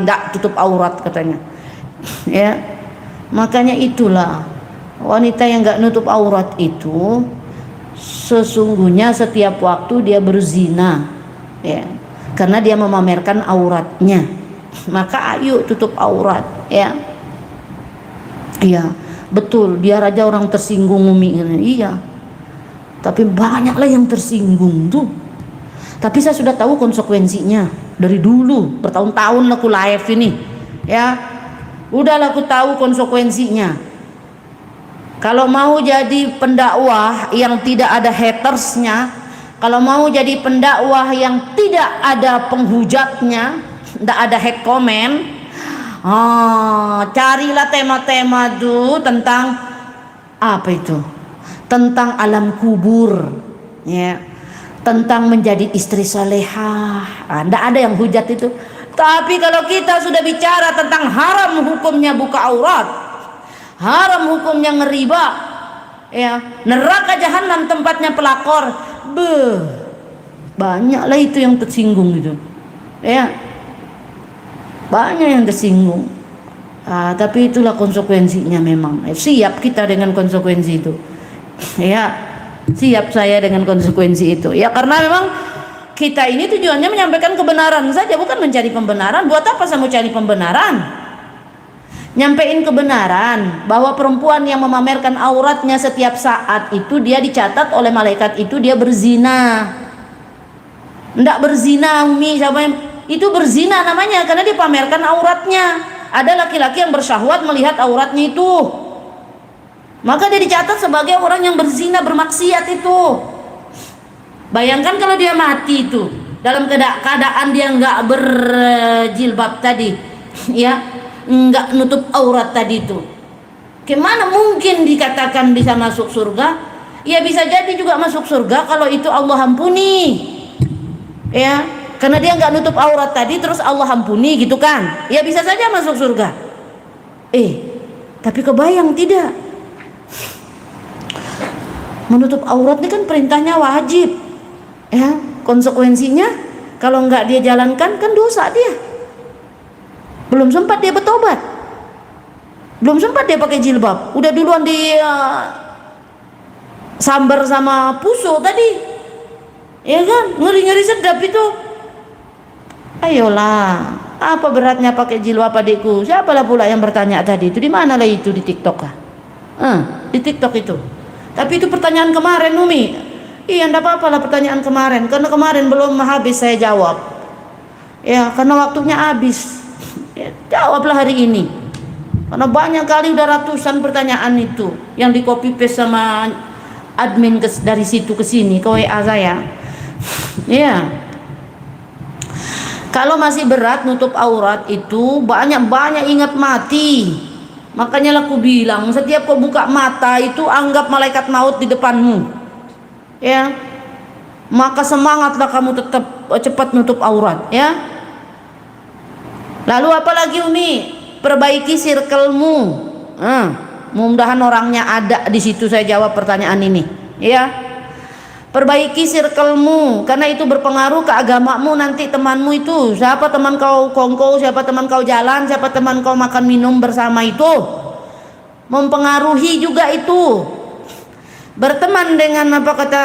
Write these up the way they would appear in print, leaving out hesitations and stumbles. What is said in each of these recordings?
tidak tutup aurat katanya. Ya, makanya itulah wanita yang nggak nutup aurat itu sesungguhnya setiap waktu dia berzina, ya, karena dia memamerkan auratnya. Maka ayo tutup aurat, ya. Iya, betul, dia aja orang tersinggung, Umi. Iya, tapi banyaklah yang tersinggung tuh. Tapi saya sudah tahu konsekuensinya dari dulu, bertahun-tahun aku live ini, ya. Udahlah aku tahu konsekuensinya. Kalau mau jadi pendakwah yang tidak ada hatersnya, kalau mau jadi pendakwah yang tidak ada penghujatnya, tidak ada hate comment, carilah tema-tema tuh tentang apa itu? Tentang alam kubur, ya, tentang menjadi istri solehah. Tidak ada yang hujat itu. Tapi kalau kita sudah bicara tentang haram hukumnya buka aurat, haram hukumnya ngeriba, ya, neraka jahanam tempatnya pelakor, banyaklah itu yang tersinggung gitu, ya, banyak yang tersinggung. Tapi itulah konsekuensinya memang. Siap kita dengan konsekuensi itu, ya, siap saya dengan konsekuensi itu, ya, karena memang kita ini tujuannya menyampaikan kebenaran saja, bukan mencari pembenaran. Buat apa saya mau cari pembenaran? Nyampein kebenaran bahwa perempuan yang memamerkan auratnya setiap saat itu dia dicatat oleh malaikat itu dia berzina. Ndak berzina, Umi, siapa yang itu berzina namanya, karena dia pamerkan auratnya. Ada laki-laki yang bersyahwat melihat auratnya itu, maka dia dicatat sebagai orang yang berzina, bermaksiat itu. Bayangkan kalau dia mati itu dalam keadaan dia nggak berjilbab tadi, ya, nggak nutup aurat tadi itu, gimana mungkin dikatakan bisa masuk surga? Ya bisa jadi juga masuk surga kalau itu Allah ampuni, ya, karena dia nggak nutup aurat tadi terus Allah ampuni gitu kan, ya bisa saja masuk surga. Tapi kebayang tidak, menutup aurat ini kan perintahnya wajib, ya, konsekuensinya kalau nggak dia jalankan kan dosa dia. Belum sempat dia bertobat, belum sempat dia pakai jilbab, udah duluan di sambar sama puso tadi, ya kan, ngeri-ngeri sedap itu. Ayolah, apa beratnya pakai jilbab adikku? Siapalah pula yang bertanya tadi itu, di mana lah itu, di TikTok kah? Di TikTok itu. Tapi itu pertanyaan kemarin, Umi. Iya, enggak apa-apa lah pertanyaan kemarin, karena kemarin belum habis saya jawab, ya, karena waktunya habis. Ya, jawablah hari ini, karena banyak kali udah ratusan pertanyaan itu yang di copy paste sama admin dari situ ke sini ke WA saya. Ya, kalau masih berat nutup aurat itu banyak ingat mati. Makanya aku bilang setiap kau buka mata itu anggap malaikat maut di depanmu, ya, maka semangatlah kamu tetap cepat nutup aurat, ya. Lalu apalagi, Umi? Perbaiki circlemu. Mudah-mudahan orangnya ada di situ saya jawab pertanyaan ini, ya. Perbaiki circlemu, karena itu berpengaruh ke agamamu nanti. Temanmu itu siapa, teman kau kongko, siapa teman kau jalan, siapa teman kau makan minum bersama, itu mempengaruhi juga itu. Berteman dengan apa kata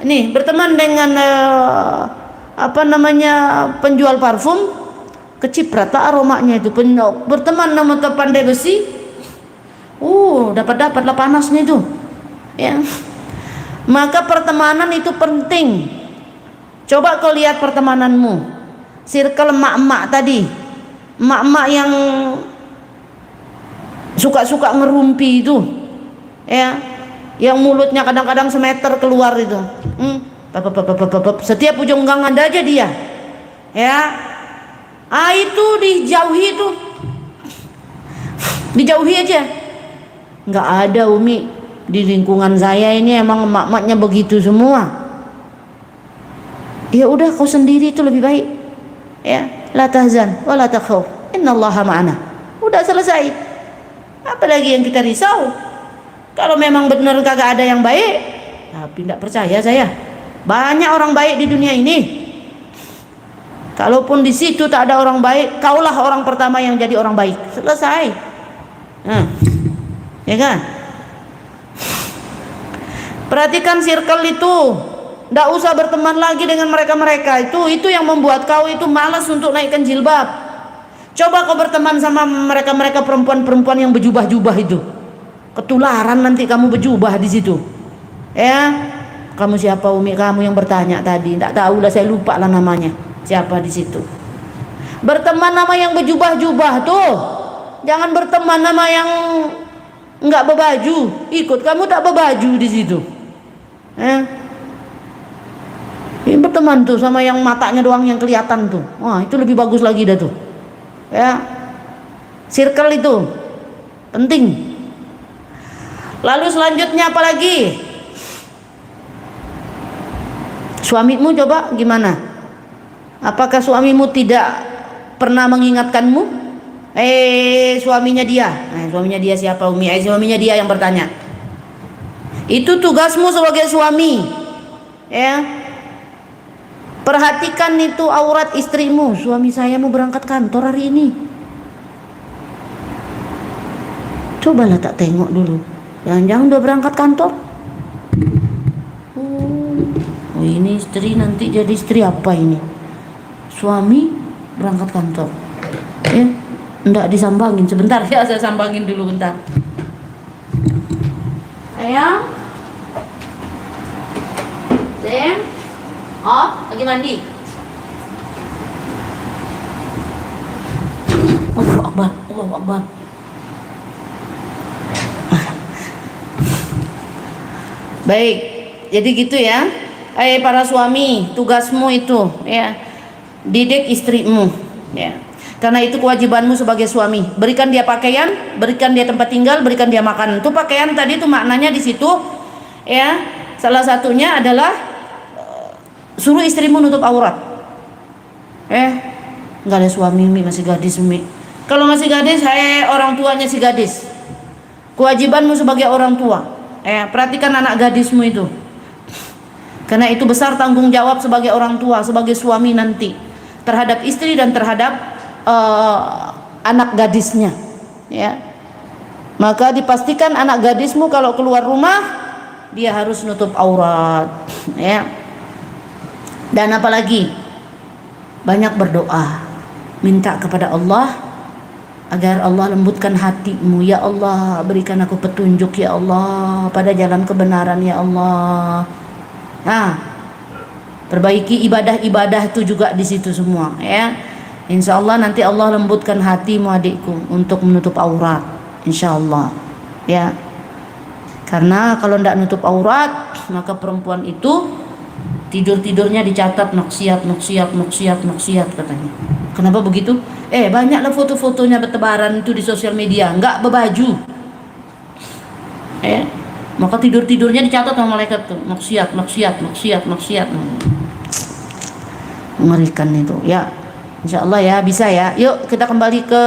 ini, berteman dengan penjual parfum, keciprat aromanya itu. Berteman sama pandai besi, dapat-dapatlah panasnya itu, ya. Maka pertemanan itu penting. Coba kau lihat pertemananmu, circle emak-emak tadi, emak-emak yang suka ngerumpi itu, ya, yang mulutnya kadang-kadang semeter keluar itu, setiap ujung gang ada aja dia, ya. Itu dijauhi itu, dijauhi aja. Nggak ada, Umi, di lingkungan saya ini emang emak-emaknya begitu semua. Ya udah, kau sendiri itu lebih baik, ya. La tahzan wa la takhaf, innallaha ma'ana. Udah selesai. Apalagi yang kita risau? Kalau memang benar kagak ada yang baik, tapi tidak percaya saya. Banyak orang baik di dunia ini. Kalaupun di situ tak ada orang baik, kaulah orang pertama yang jadi orang baik. Selesai. Nah, ya kan? Perhatikan circle itu. Tidak usah berteman lagi dengan mereka-mereka itu yang membuat kau itu malas untuk naikkan jilbab. Coba kau berteman sama mereka-mereka perempuan-perempuan yang berjubah-jubah itu. Ketularan nanti kamu berjubah di situ. Ya, kamu siapa Umi kamu yang bertanya tadi? Tidak tahu lah, saya lupa lah namanya. Siapa di situ? Berteman nama yang berjubah-jubah tuh. Jangan berteman nama yang enggak berbaju. Ikut kamu tak berbaju di situ. Ini berteman tuh sama yang matanya doang yang kelihatan tuh. Wah, itu lebih bagus lagi dah tuh. Ya. Circle itu penting. Lalu selanjutnya apa lagi? Suamimu coba gimana? Apakah suamimu tidak pernah mengingatkanmu? Suaminya dia. Suaminya dia siapa Umi? Suaminya dia yang bertanya. Itu tugasmu sebagai suami. Ya. Perhatikan itu aurat istrimu. Suami saya mau berangkat kantor hari ini. Cobalah tak tengok dulu. Jangan-jangan udah berangkat kantor. Oh, ini istri nanti jadi istri apa ini? Suami berangkat kantor. Enggak disambangin sebentar ya, saya sambangin dulu bentar. Ayang. Sayang. Oh, lagi mandi. Allahu Akbar, Allahu Akbar. Baik, jadi gitu ya. Para suami, tugasmu itu ya, didik istrimu ya. Karena itu kewajibanmu sebagai suami. Berikan dia pakaian, berikan dia tempat tinggal, berikan dia makan. Itu pakaian tadi itu maknanya di situ ya. Salah satunya adalah suruh istrimu nutup aurat. Nggak ada suami, Umi masih gadis Umi. Kalau masih gadis, orang tuanya si gadis. Kewajibanmu sebagai orang tua. Perhatikan anak gadismu itu. Karena itu besar tanggung jawab sebagai orang tua, sebagai suami nanti terhadap istri dan terhadap anak gadisnya. Ya. Maka dipastikan anak gadismu kalau keluar rumah dia harus nutup aurat. Ya. Dan apalagi banyak berdoa, minta kepada Allah agar Allah lembutkan hatimu. Ya Allah, berikan aku petunjuk ya Allah pada jalan kebenaran ya Allah. Perbaiki ibadah-ibadah itu juga di situ semua ya. Insya Allah nanti Allah lembutkan hatimu adikku untuk menutup aurat, insya Allah ya. Karena kalau tidak nutup aurat maka perempuan itu tidur-tidurnya dicatat maksiat katanya. Kenapa begitu? Banyaklah foto-fotonya bertebaran itu di sosial media, enggak berbaju. Maka tidur-tidurnya dicatat sama malaikat tuh, maksiat. Mengerikan itu. Ya. Insyaallah ya bisa ya. Yuk kita kembali ke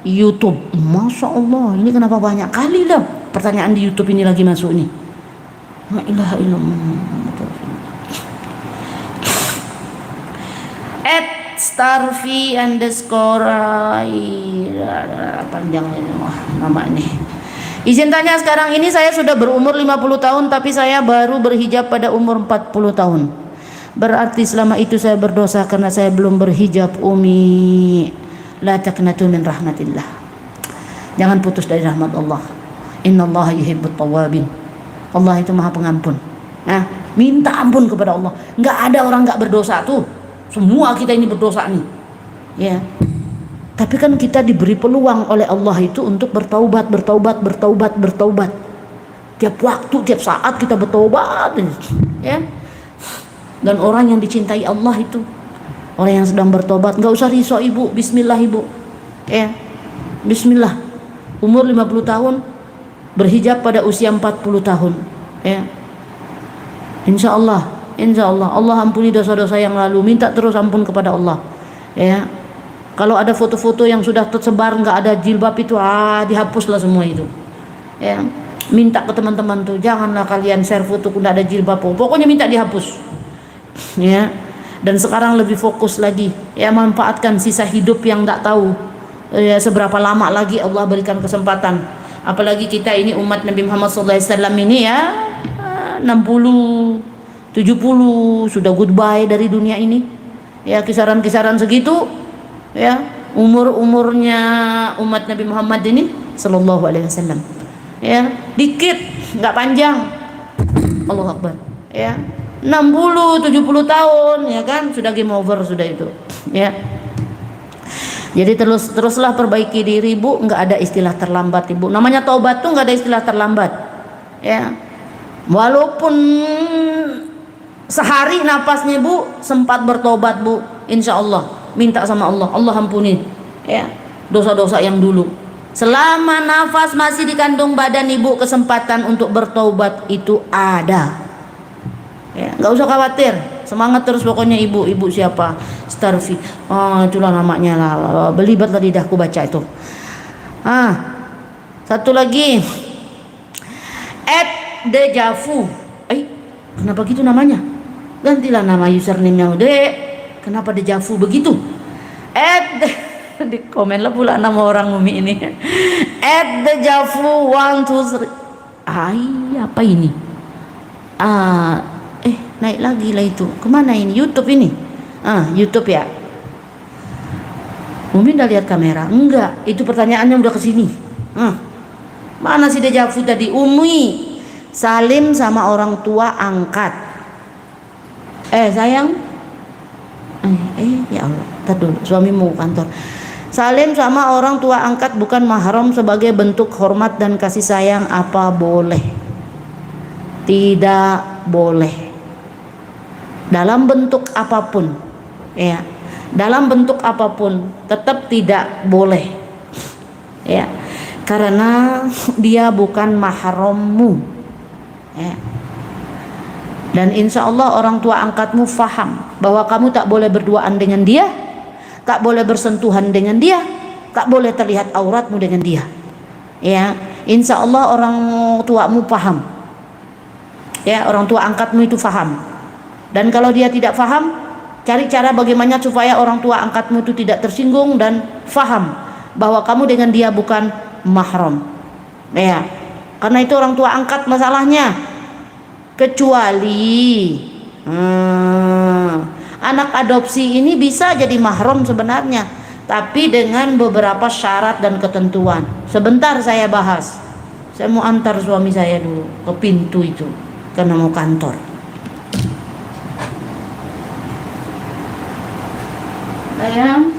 YouTube. Masya Allah, ini kenapa banyak kali lah pertanyaan di YouTube ini lagi masuk nih. La ilaha illallah. @starvi_ panjang ini nama ini. Izin tanya, sekarang ini saya sudah berumur 50 tahun tapi saya baru berhijab pada umur 40 tahun. Berarti selama itu saya berdosa karena saya belum berhijab Umi. La taqnatu min rahmatillah. Jangan putus dari rahmat Allah. Innallaha yuhibbut tawwabin. Allah itu Maha Pengampun. Minta ampun kepada Allah. Enggak ada orang enggak berdosa tuh. Semua kita ini berdosa nih. Ya. Tapi kan kita diberi peluang oleh Allah itu untuk bertaubat. Tiap waktu, tiap saat kita bertaubat. Ya. Dan orang yang dicintai Allah itu orang yang sedang bertobat, enggak usah risau ibu, bismillah ibu. Ya. Bismillah. Umur 50 tahun berhijab pada usia 40 tahun. Ya. Insya Allah Allah ampuni dosa-dosa yang lalu. Minta terus ampun kepada Allah. Ya. Kalau ada foto-foto yang sudah tersebar nggak ada jilbab itu, dihapuslah semua itu. Ya. Minta ke teman-teman tuh, janganlah kalian share foto nggak ada jilbab. Pokoknya minta dihapus. Ya. Dan sekarang lebih fokus lagi, ya, manfaatkan sisa hidup yang tak tahu ya seberapa lama lagi Allah berikan kesempatan. Apalagi kita ini umat Nabi Muhammad SAW ini ya 60 70 sudah goodbye dari dunia ini, ya, kisaran-kisaran segitu, ya, umurnya umat Nabi Muhammad ini sallallahu alaihi wasallam, ya, dikit, nggak panjang. Allahu Akbar, ya, 60 70 tahun, ya kan, sudah game over sudah itu, ya. Jadi teruslah perbaiki diri, Bu. Nggak ada istilah terlambat, Ibu. Namanya taubat tuh nggak ada istilah terlambat, ya. Walaupun sehari napasnya, Bu, sempat bertobat, Bu, insya Allah minta sama Allah, Allah ampuni, ya, dosa-dosa yang dulu. Selama nafas masih di kandung badan, Ibu, kesempatan untuk bertobat itu ada, ya, nggak usah khawatir, semangat terus pokoknya, Ibu. Ibu siapa? Starfi, itulah namanya lah, belibet lah lidahku baca itu. Satu lagi, @dejavu. Kenapa gitu namanya? Gantilah nama username yang kenapa dejavu begitu? Di komen lah pula nama orang Umi ini. @dejavu 123. Apa ini? Naik lagi lah itu. Kemana ini? YouTube ini? YouTube ya. Umi udah lihat kamera? Enggak. Itu pertanyaannya udah kesini. Mana si dejavu tadi? Umi salim sama orang tua angkat. Sayang. Ya Allah. Ntar dulu, suamimu kantor. Salim sama orang tua angkat bukan mahram sebagai bentuk hormat dan kasih sayang, apa boleh? Tidak boleh. Dalam bentuk apapun, ya, dalam bentuk apapun tetap tidak boleh, ya, karena dia bukan mahrammu, ya. Dan insya Allah orang tua angkatmu faham bahwa kamu tak boleh berduaan dengan dia, tak boleh bersentuhan dengan dia, tak boleh terlihat auratmu dengan dia, ya. Insya Allah orang tuamu paham, ya, orang tua angkatmu itu faham. Dan kalau dia tidak faham, cari cara bagaimana supaya orang tua angkatmu itu tidak tersinggung dan faham bahwa kamu dengan dia bukan mahram, ya. Karena itu orang tua angkat masalahnya. Kecuali anak adopsi ini bisa jadi mahram sebenarnya, tapi dengan beberapa syarat dan ketentuan. Sebentar saya bahas. Saya mau antar suami saya dulu ke pintu itu karena mau kantor. Sayang,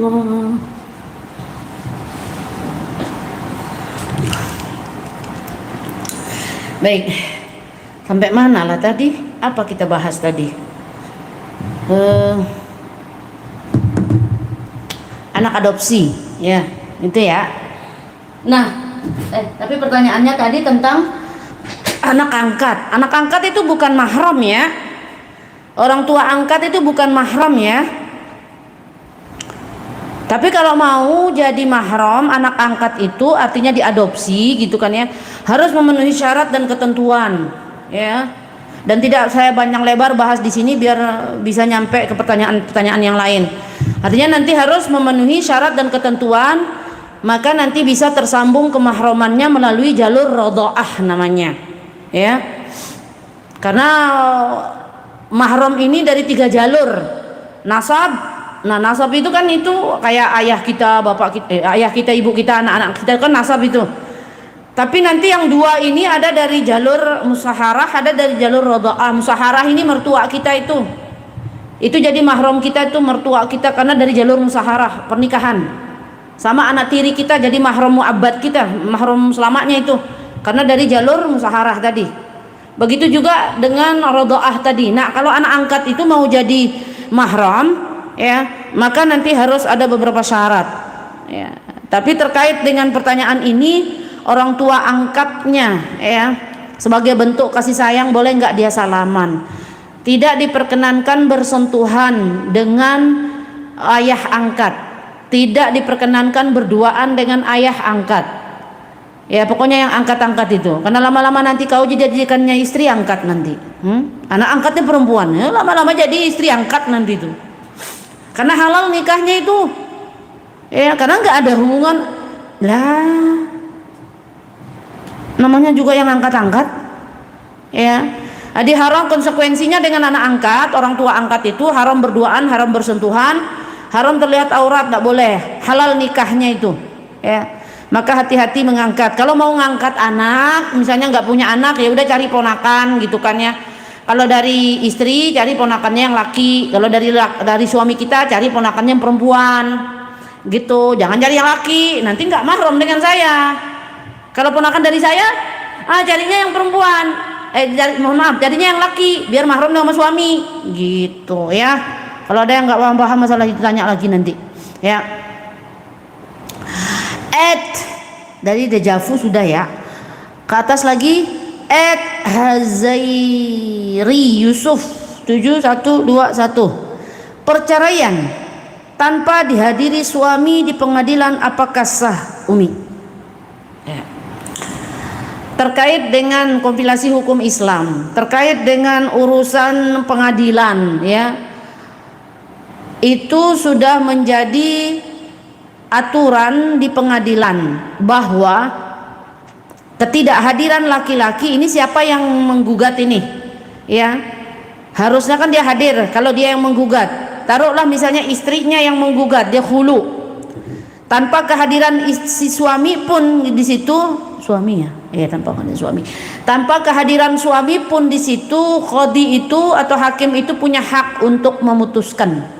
Allah. Baik, sampai mana lah tadi? Apa kita bahas tadi? eh, anak adopsi, ya itu ya. Nah, tapi pertanyaannya tadi tentang anak angkat. Anak angkat itu bukan mahram ya. Orang tua angkat itu bukan mahram ya. Tapi kalau mau jadi mahram anak angkat itu artinya diadopsi gitu kan ya, harus memenuhi syarat dan ketentuan ya. Dan tidak saya panjang lebar bahas di sini biar bisa nyampe ke pertanyaan-pertanyaan yang lain. Artinya nanti harus memenuhi syarat dan ketentuan, maka nanti bisa tersambung kemahromannya melalui jalur rodhoah namanya ya. Karena mahram ini dari 3 jalur. Nasab. Nah, nasab itu kan itu kayak ayah kita, bapak kita, ayah kita, ibu kita, anak-anak kita kan nasab itu. Tapi nanti yang 2 ini ada dari jalur musaharah, ada dari jalur rodhoah. Musaharah ini mertua kita itu jadi mahram kita, itu mertua kita karena dari jalur musaharah pernikahan. Sama anak tiri kita jadi mahram mu'abbad kita, mahram selamanya itu karena dari jalur musaharah tadi. Begitu juga dengan rodhoah tadi. Nah, kalau anak angkat itu mau jadi mahram ya, maka nanti harus ada beberapa syarat ya. Tapi terkait dengan pertanyaan ini, orang tua angkatnya ya, sebagai bentuk kasih sayang boleh nggak dia salaman? Tidak diperkenankan bersentuhan dengan ayah angkat, tidak diperkenankan berduaan dengan ayah angkat ya. Pokoknya yang angkat-angkat itu, karena lama-lama nanti kau dijadikannya istri angkat nanti. Anak angkatnya perempuan ya, lama-lama jadi istri angkat nanti itu. Karena halal nikahnya itu ya, karena nggak ada hubungan lah, namanya juga yang angkat-angkat ya. Jadi haram konsekuensinya dengan anak angkat. Orang tua angkat itu haram berduaan, haram bersentuhan, haram terlihat aurat, nggak boleh. Halal nikahnya itu ya. Maka hati-hati mengangkat. Kalau mau ngangkat anak, misalnya nggak punya anak, ya udah cari ponakan gitu kan ya. Kalau dari istri cari ponakannya yang laki, kalau dari suami kita cari ponakannya yang perempuan gitu. Jangan cari yang laki, nanti nggak mahram dengan saya. Kalau ponakan dari saya, carinya yang perempuan, carinya yang laki biar mahram sama suami gitu ya. Kalau ada yang nggak paham masalah itu tanya lagi nanti ya. Dari dejavu sudah ya, ke atas lagi. Hazairi Yusuf 7121, perceraian tanpa dihadiri suami di pengadilan apakah sah, Umi? Ya. Terkait dengan kompilasi hukum Islam, terkait dengan urusan pengadilan ya, itu sudah menjadi aturan di pengadilan bahwa ketidakhadiran laki-laki ini, siapa yang menggugat ini ya, harusnya kan dia hadir. Kalau dia yang menggugat, taruhlah misalnya istrinya yang menggugat, dia khulu, tanpa kehadiran si suami pun di situ, suami ya, tanpa kehadiran suami pun di situ, qadhi itu atau hakim itu punya hak untuk memutuskan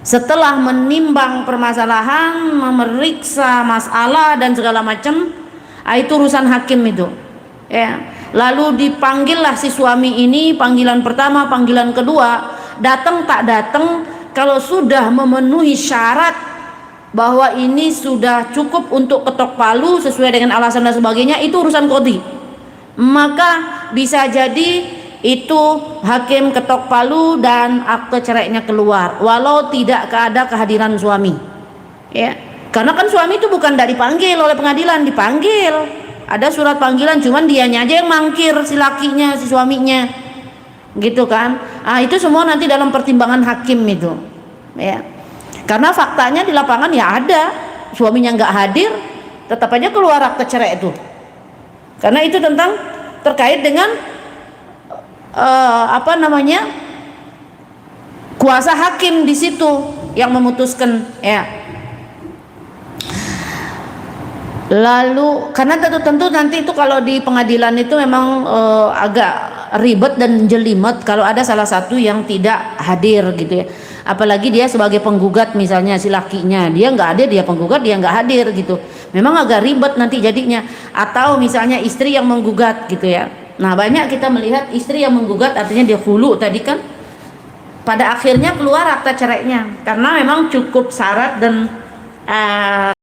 setelah menimbang permasalahan, memeriksa masalah dan segala macam. Itu urusan hakim itu ya. Lalu dipanggillah si suami ini, panggilan pertama, panggilan kedua, datang tak datang, kalau sudah memenuhi syarat bahwa ini sudah cukup untuk ketok palu sesuai dengan alasan dan sebagainya, itu urusan qadhi. Maka bisa jadi itu hakim ketok palu dan akte cerainya keluar walau tidak ada kehadiran suami ya. Karena kan suami itu bukan dari dipanggil oleh pengadilan, dipanggil, ada surat panggilan, cuman dianya aja yang mangkir, si lakinya, si suaminya gitu kan. Itu semua nanti dalam pertimbangan hakim itu ya. Karena faktanya di lapangan ya ada suaminya nggak hadir, tetap aja keluar akte cerai itu. Karena itu terkait dengan kuasa hakim di situ yang memutuskan ya. Lalu karena tentu nanti itu kalau di pengadilan itu memang agak ribet dan jelimet kalau ada salah satu yang tidak hadir gitu ya. Apalagi dia sebagai penggugat, misalnya si lakinya dia nggak hadir, dia penggugat dia nggak hadir gitu, memang agak ribet nanti jadinya. Atau misalnya istri yang menggugat gitu ya. Nah banyak kita melihat istri yang menggugat artinya dia khulu tadi kan pada akhirnya keluar akta cerainya karena memang cukup syarat dan